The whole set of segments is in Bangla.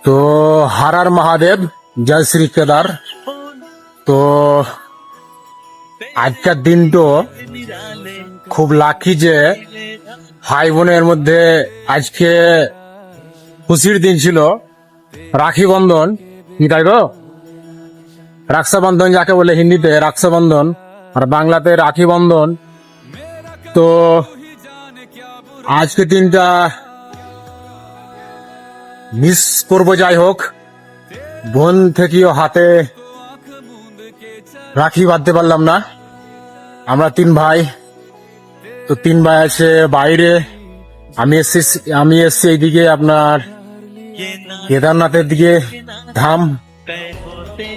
তো হারার মহাদেব, জয় শ্রী কেদার। তো আজকের দিন তো খুব লাকি যে ভাই বোনের মধ্যে আজকে খুশির দিন ছিল, রাখি বন্ধন, কি তাই তো? রাক্ষাবন্ধন যাকে বলে হিন্দিতে রাক্ষাবন্ধন আর বাংলাতে রাখি বন্ধন। তো আজকে দিনটা মিস করবো, যাই হোক বোন থেকেও হাতে রাখি বাঁধতে পারলাম না। আমরা তিন ভাই, তো তিন ভাই আছে বাইরে, আমি এসছি এইদিকে আপনার কেদারনাথের দিকে,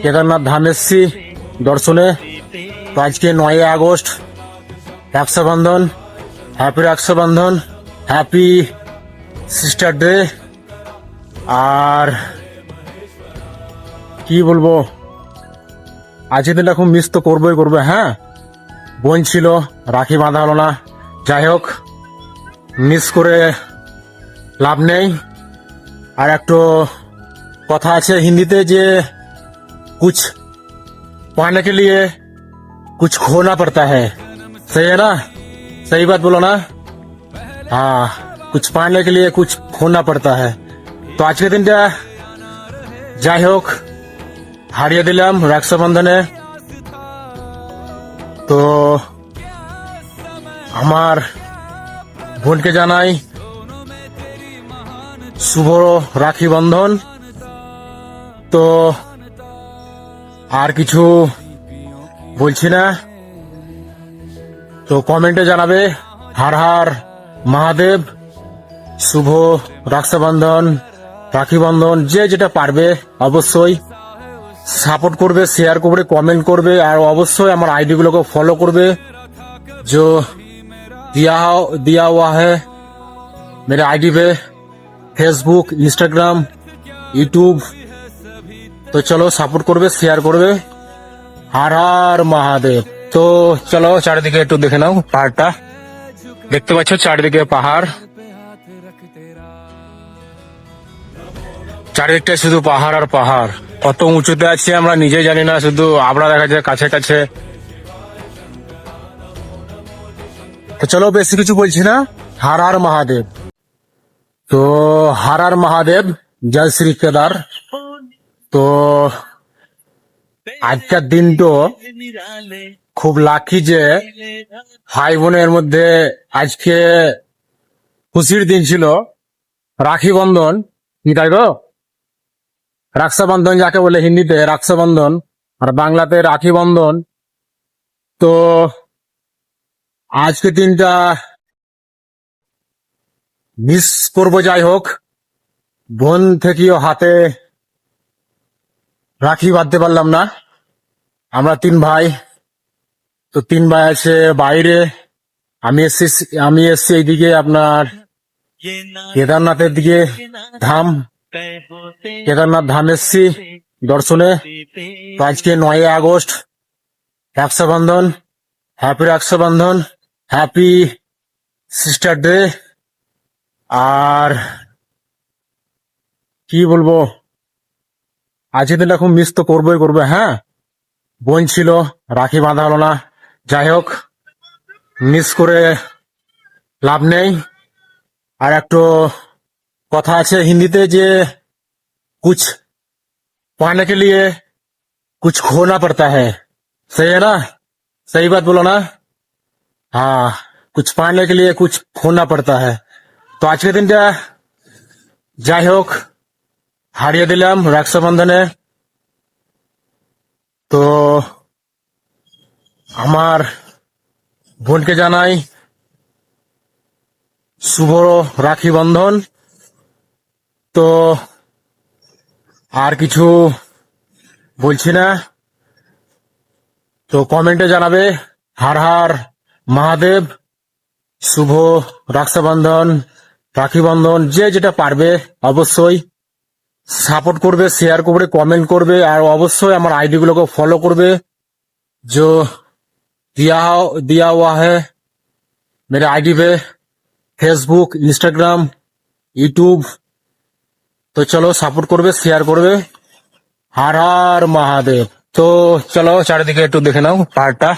কেদারনাথ ধাম এসছি দর্শনে। তো আজকে 9 August, Rakshabandhan. Happy Rakshabandhan, happy sister day. আর কি বলবো, আজকে দিনটা খুব মিস তো করবে। হ্যাঁ, বোন ছিল, রাখি বাঁধা হলো না। যাই হোক, মিস করে লাভ নেই। আর একটু কথা আছে হিন্দিতে যে कुछ पाने के लिए कुछ खोना पड़ता है। सही है ना? सही बात बोलो ना? हाँ, कुछ पाने के लिए कुछ खोना पड़ता है। তো আজকে দিনটা যাই হোক হারিয়ে দিলাম রক্ষাবন্ধনে। তো আমার বোনকে জানাই শুভ রাখি বন্ধন। তো আর কিছু বলছি না, তো কমেন্টে জানাবে। হার হার মহাদেব, শুভ রক্ষাবন্ধন, রাখি বন্ধন। যে যেটা পারবে অবশ্যই সাপোর্ট করবে, শেয়ার করবে, কমেন্ট করবে, আর অবশ্যই আমার আইডি গুলোকে ফলো করবে जो दिया हुआ है मेरे आईडी पे, फेसबुक, इंस्टाग्राम, यूट्यूब। তো চলো সাপোর্ট করবে, শেয়ার করবে। হার হার মহাদেব। তো চলো চারিদিকে একটু দেখে নাও পাহাড়টা, দেখতে পাচ্ছ চারিদিকে পাহাড়, চারিদিকটা শুধু পাহাড় আর পাহাড়। কত উঁচুতে আছি আমরা নিজে জানি না, শুধু আবরা দেখা যায় কাছে কাছে। তো চলো বেশি কিছু বলছি না, হার হার মহাদেব। তো হার হার মহাদেব, জয় শ্রী কেদার। তো আজকের দিন তো খুব লাকি যে ভাই বোনের মধ্যে আজকে খুশির দিন ছিল, রাখি বন্ধন, কি তাই তো? রক্ষাবন্ধন যাকে বলে হিন্দিতে রক্ষাবন্ধন আর বাংলাতে রাখি বন্ধন। তো আজকে দিনটা মিস করবো, যাই হোক বোন থেকেও হাতে রাখি বাঁধতে পারলাম না। আমরা তিন ভাই, তো তিন ভাই আছে বাইরে, আমি এসছি এইদিকে আপনার কেদারনাথের দিকে, কেদারনাথ ধাম এসছি দর্শনে। তো আজকে 9 August, Rakshabandhan, happy Rakshabandhan, happy sister day. আর কি বলবো, আজকে দিনটা খুব মিস তো করবে। হ্যাঁ, বোন ছিল, রাখি বাঁধা হলো না। যাই হোক, মিস করে লাভ নেই। আর একটু কথা আছে হিন্দিতে যে कुछ पाने के लिए कुछ खोना पड़ता है। सही है ना? सही बात बोलो ना? हाँ, कुछ पाने के लिए कुछ खोना पड़ता है। তো আজকের দিনটা যাই হোক হারিয়ে দিলাম রক্ষাবন্ধনে। তো আমার বোনকে জানাই শুভ রাখি বন্ধন। তো আর কিছু বলছি না, তো কমেন্টে জানাবে। হার হার মহাদেব, শুভ রক্ষাবন্ধন, রাখি বন্ধন। যে যেটা পারবে অবশ্যই সাপোর্ট করবে, শেয়ার করবে, কমেন্ট করবে, আর অবশ্যই আমার আইডি গুলোকে ফলো করবে जो दिया हुआ है मेरे आईडी पे, फेसबुक, इंस्टाग्राम, यूट्यूब। তো চলো সাপোর্ট করবে, শেয়ার করবে। হর হর মহাদেব। তো চলো চারিদিকে একটু দেখে নাও পাহাড়টা।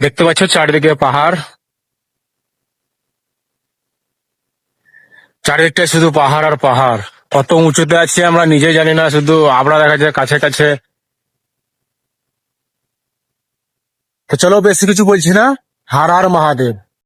দেখতে পাচ্ছ চারিদিকে পাহাড়, চারিদিকটা শুধু পাহাড় আর পাহাড়। কত উঁচুতে আছি আমরা নিজে জানি না, শুধু আমরা দেখা যায় কাছে কাছে। তো চলো বেশি কিছু বলছি না, হর হর মহাদেব।